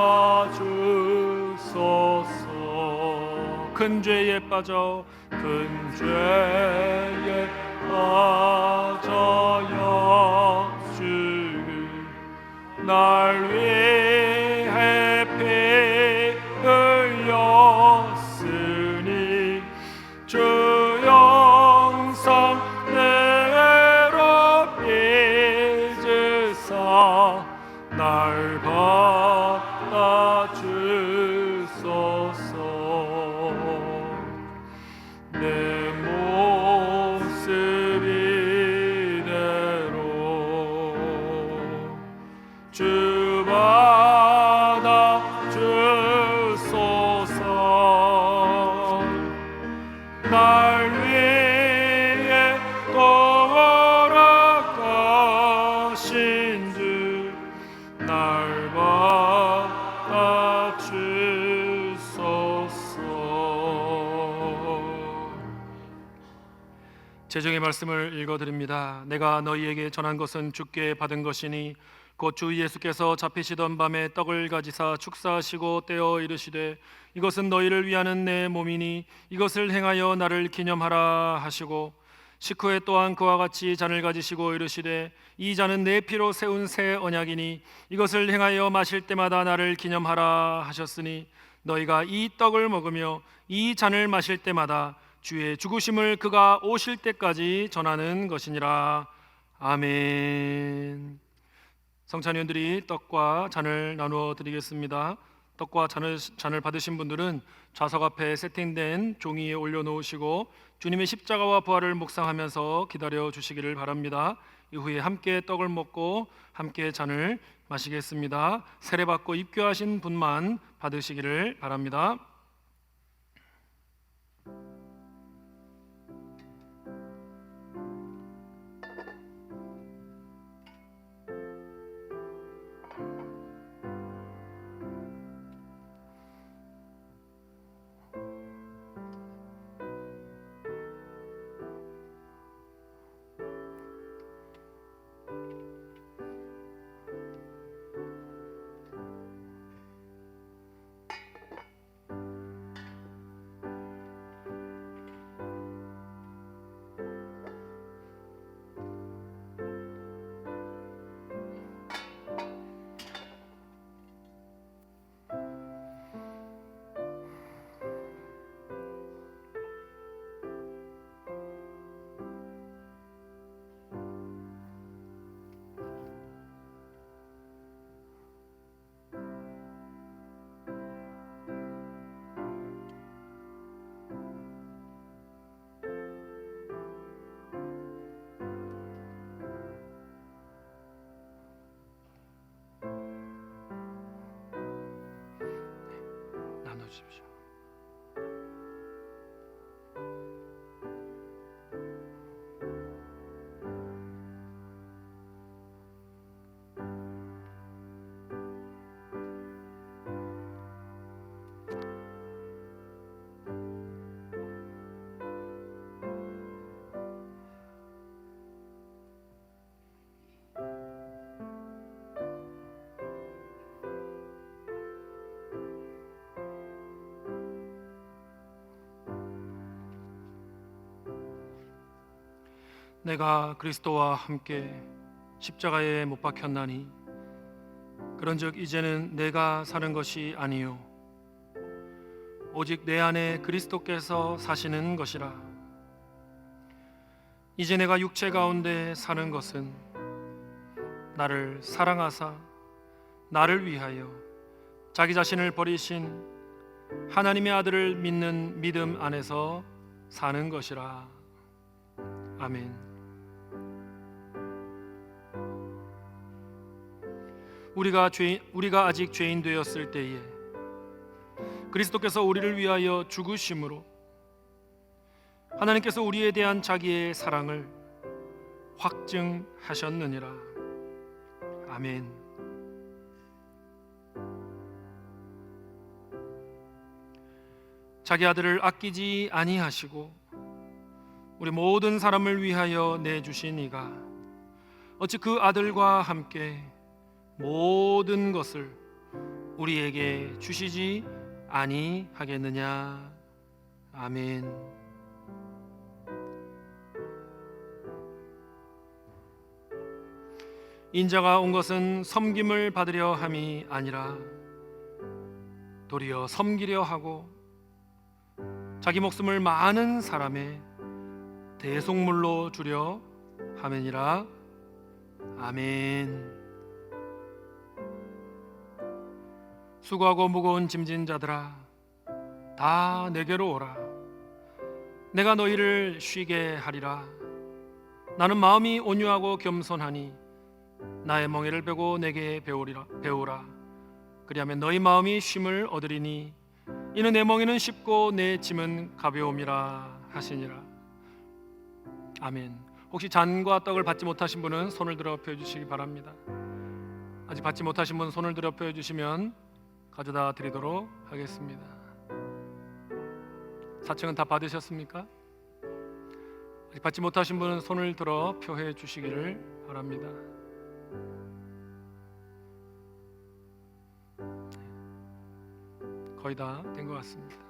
주소서. 큰 죄에 빠져 큰 죄에 빠져야 주 날 위해 피 흘렸으니 주 영상 내로 빚으사 날 받아 주소서. 내 모습 이대로 주 받아 주소서. 날 위해 돌아가신 주 날 받아 주소서. 제정의 말씀을 읽어드립니다. 내가 너희에게 전한 것은 주께 받은 것이니 곧 주 예수께서 잡히시던 밤에 떡을 가지사 축사하시고 떼어 이르시되 이것은 너희를 위하는 내 몸이니 이것을 행하여 나를 기념하라 하시고 식후에 또한 그와 같이 잔을 가지시고 이르시되 이 잔은 내 피로 세운 새 언약이니 이것을 행하여 마실 때마다 나를 기념하라 하셨으니 너희가 이 떡을 먹으며 이 잔을 마실 때마다 주의 죽으심을 그가 오실 때까지 전하는 것이니라. 아멘. 성찬위원들이 떡과 잔을 나누어 드리겠습니다. 떡과 잔을 받으신 분들은 좌석 앞에 세팅된 종이에 올려놓으시고 주님의 십자가와 부활을 묵상하면서 기다려 주시기를 바랍니다. 이후에 함께 떡을 먹고 함께 잔을 마시겠습니다. 세례받고 입교하신 분만 받으시기를 바랍니다. 주십시오. 내가 그리스도와 함께 십자가에 못 박혔나니 그런즉 이제는 내가 사는 것이 아니요 오직 내 안에 그리스도께서 사시는 것이라. 이제 내가 육체 가운데 사는 것은 나를 사랑하사 나를 위하여 자기 자신을 버리신 하나님의 아들을 믿는 믿음 안에서 사는 것이라. 아멘. 우리가 아직 죄인 되었을 때에 그리스도께서 우리를 위하여 죽으심으로 하나님께서 우리에 대한 자기의 사랑을 확증하셨느니라. 아멘. 자기 아들을 아끼지 아니하시고 우리 모든 사람을 위하여 내주신 이가 어찌 그 아들과 함께 모든 것을 우리에게 주시지 아니하겠느냐. 아멘. 인자가 온 것은 섬김을 받으려 함이 아니라 도리어 섬기려 하고 자기 목숨을 많은 사람의 대속물로 주려 함이니라. 아멘. 수고하고 무거운 짐진 자들아 다 내게로 오라. 내가 너희를 쉬게 하리라. 나는 마음이 온유하고 겸손하니 나의 멍에를 베고 내게 배우라. 그리하면 너희 마음이 쉼을 얻으리니 이는 내 멍에는 쉽고 내 짐은 가벼움이라 하시니라. 아멘. 혹시 잔과 떡을 받지 못하신 분은 손을 들어 펴주시기 바랍니다. 아직 받지 못하신 분 손을 들어 펴주시면 가져다 드리도록 하겠습니다. 사청은 다 받으셨습니까? 아직 받지 못하신 분은 손을 들어 표해 주시기를 바랍니다. 거의 다 된 것 같습니다.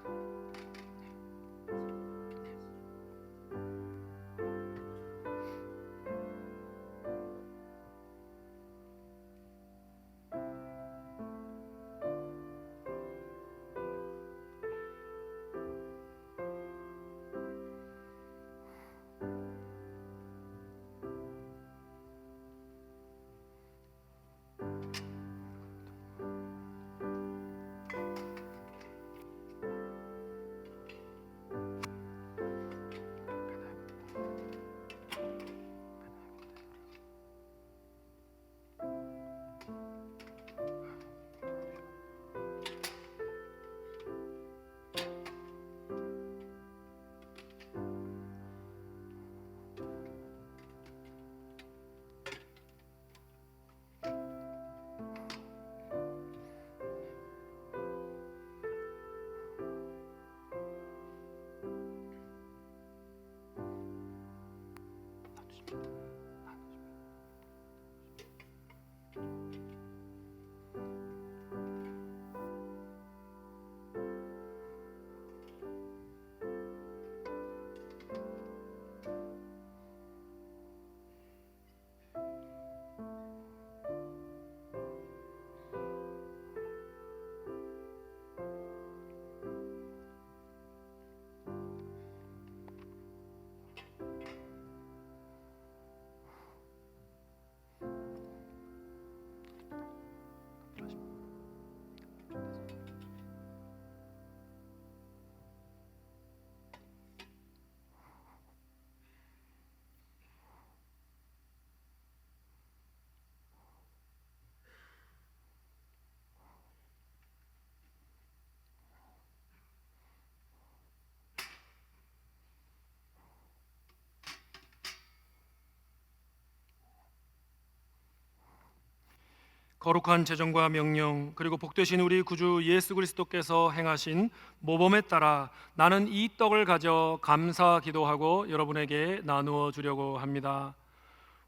거룩한 재정과 명령 그리고 복되신 우리 구주 예수 그리스도께서 행하신 모범에 따라 나는 이 떡을 가져 감사 기도하고 여러분에게 나누어 주려고 합니다.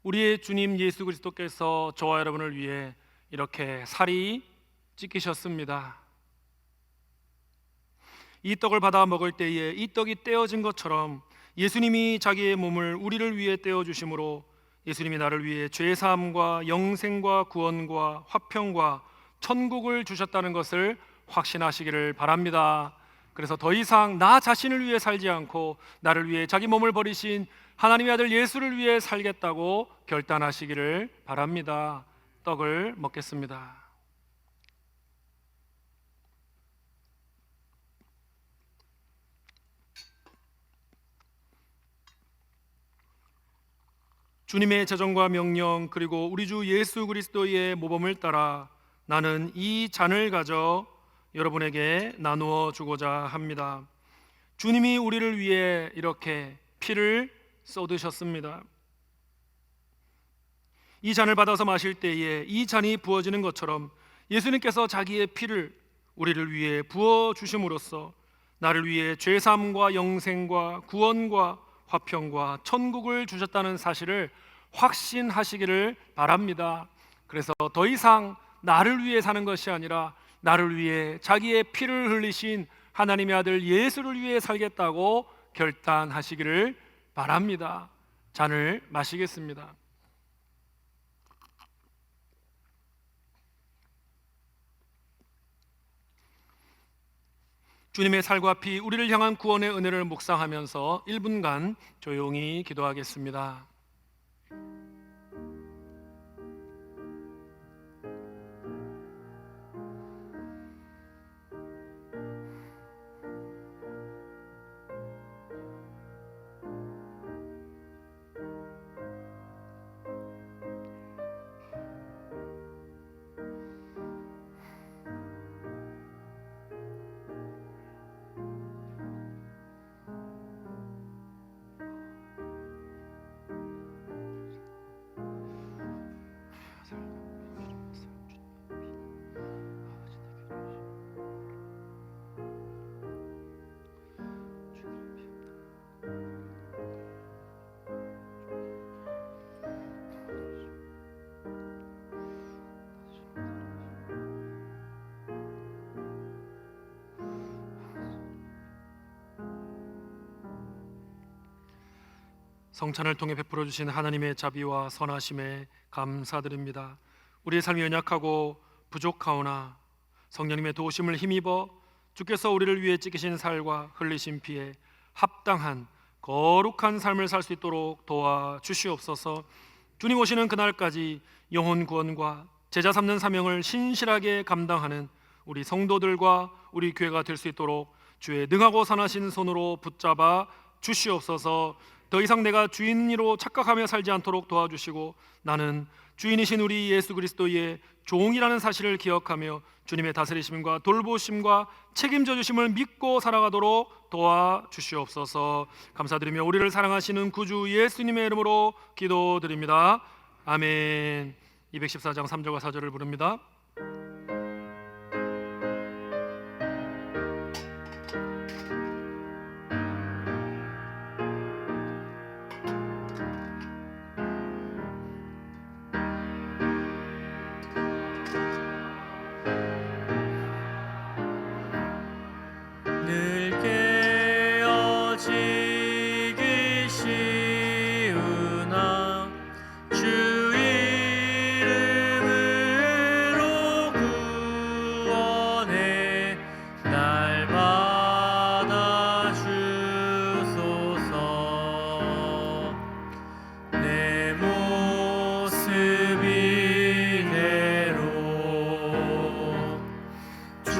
우리의 주님 예수 그리스도께서 저와 여러분을 위해 이렇게 살이 찢기셨습니다. 이 떡을 받아 먹을 때에 이 떡이 떼어진 것처럼 예수님이 자기의 몸을 우리를 위해 떼어 주심으로 예수님이 나를 위해 죄사함과 영생과 구원과 화평과 천국을 주셨다는 것을 확신하시기를 바랍니다. 그래서 더 이상 나 자신을 위해 살지 않고 나를 위해 자기 몸을 버리신 하나님의 아들 예수를 위해 살겠다고 결단하시기를 바랍니다. 떡을 먹겠습니다. 주님의 재정과 명령 그리고 우리 주 예수 그리스도의 모범을 따라 나는 이 잔을 가져 여러분에게 나누어 주고자 합니다. 주님이 우리를 위해 이렇게 피를 쏟으셨습니다. 이 잔을 받아서 마실 때에 이 잔이 부어지는 것처럼 예수님께서 자기의 피를 우리를 위해 부어 주심으로써 나를 위해 죄사함과 영생과 구원과 화평과 천국을 주셨다는 사실을 확신하시기를 바랍니다. 그래서 더 이상 나를 위해 사는 것이 아니라 나를 위해 자기의 피를 흘리신 하나님의 아들 예수를 위해 살겠다고 결단하시기를 바랍니다. 잔을 마시겠습니다. 주님의 살과 피, 우리를 향한 구원의 은혜를 묵상하면서 1분간 조용히 기도하겠습니다. 성찬을 통해 베풀어 주신 하나님의 자비와 선하심에 감사드립니다. 우리의 삶이 연약하고 부족하오나 성령님의 도우심을 힘입어 주께서 우리를 위해 찢기신 살과 흘리신 피에 합당한 거룩한 삶을 살 수 있도록 도와주시옵소서. 주님 오시는 그날까지 영혼 구원과 제자 삼는 사명을 신실하게 감당하는 우리 성도들과 우리 교회가 될 수 있도록 주의 능하고 선하신 손으로 붙잡아 주시옵소서. 더 이상 내가 주인으로 착각하며 살지 않도록 도와주시고 나는 주인이신 우리 예수 그리스도의 종이라는 사실을 기억하며 주님의 다스리심과 돌보심과 책임져 주심을 믿고 살아가도록 도와주시옵소서. 감사드리며 우리를 사랑하시는 구주 예수님의 이름으로 기도드립니다. 아멘. 214장 3절과 4절을 부릅니다. 늘 깨어지기 쉬우나 주 이름으로 구원해 날 받아주소서. 내 모습 이대로 주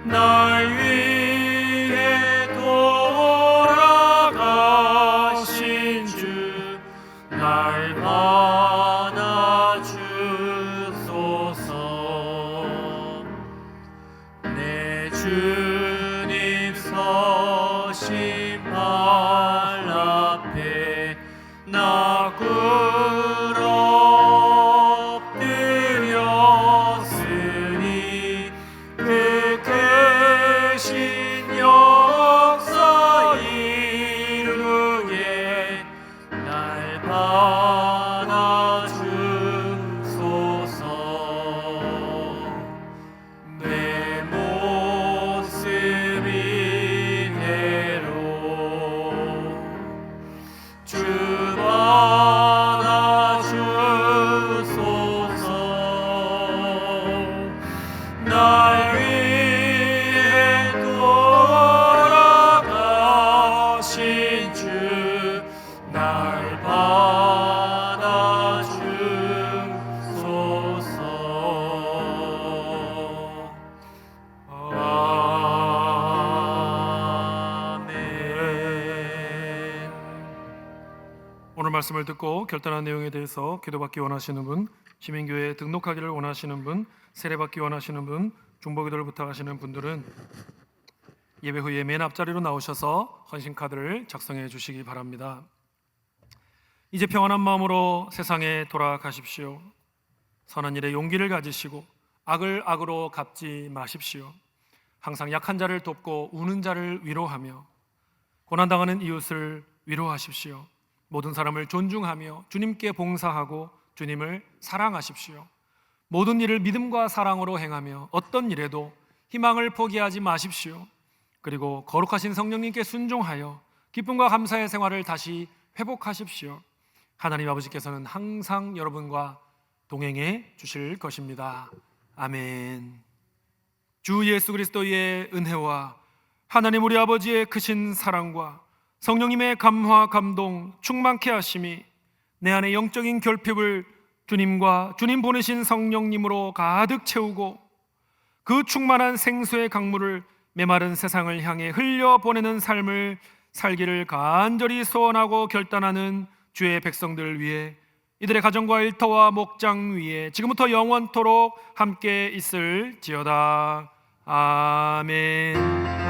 날 위해 돌아가신 주 날 받아주소서. 내 주님 서신 발 앞에 말씀을 듣고 결단한 내용에 대해서 기도받기 원하시는 분, 시민교회에 등록하기를 원하시는 분, 세례받기 원하시는 분, 중보기도를 부탁하시는 분들은 예배 후에 맨 앞자리로 나오셔서 헌신카드를 작성해 주시기 바랍니다. 이제 평안한 마음으로 세상에 돌아가십시오. 선한 일에 용기를 가지시고 악을 악으로 갚지 마십시오. 항상 약한 자를 돕고 우는 자를 위로하며 고난당하는 이웃을 위로하십시오. 모든 사람을 존중하며 주님께 봉사하고 주님을 사랑하십시오. 모든 일을 믿음과 사랑으로 행하며 어떤 일에도 희망을 포기하지 마십시오. 그리고 거룩하신 성령님께 순종하여 기쁨과 감사의 생활을 다시 회복하십시오. 하나님 아버지께서는 항상 여러분과 동행해 주실 것입니다. 아멘. 주 예수 그리스도의 은혜와 하나님 우리 아버지의 크신 사랑과 성령님의 감화 감동 충만케 하심이 내 안에 영적인 결핍을 주님과 주님 보내신 성령님으로 가득 채우고 그 충만한 생수의 강물을 메마른 세상을 향해 흘려보내는 삶을 살기를 간절히 소원하고 결단하는 주의 백성들을 위해 이들의 가정과 일터와 목장 위에 지금부터 영원토록 함께 있을지어다. 아멘.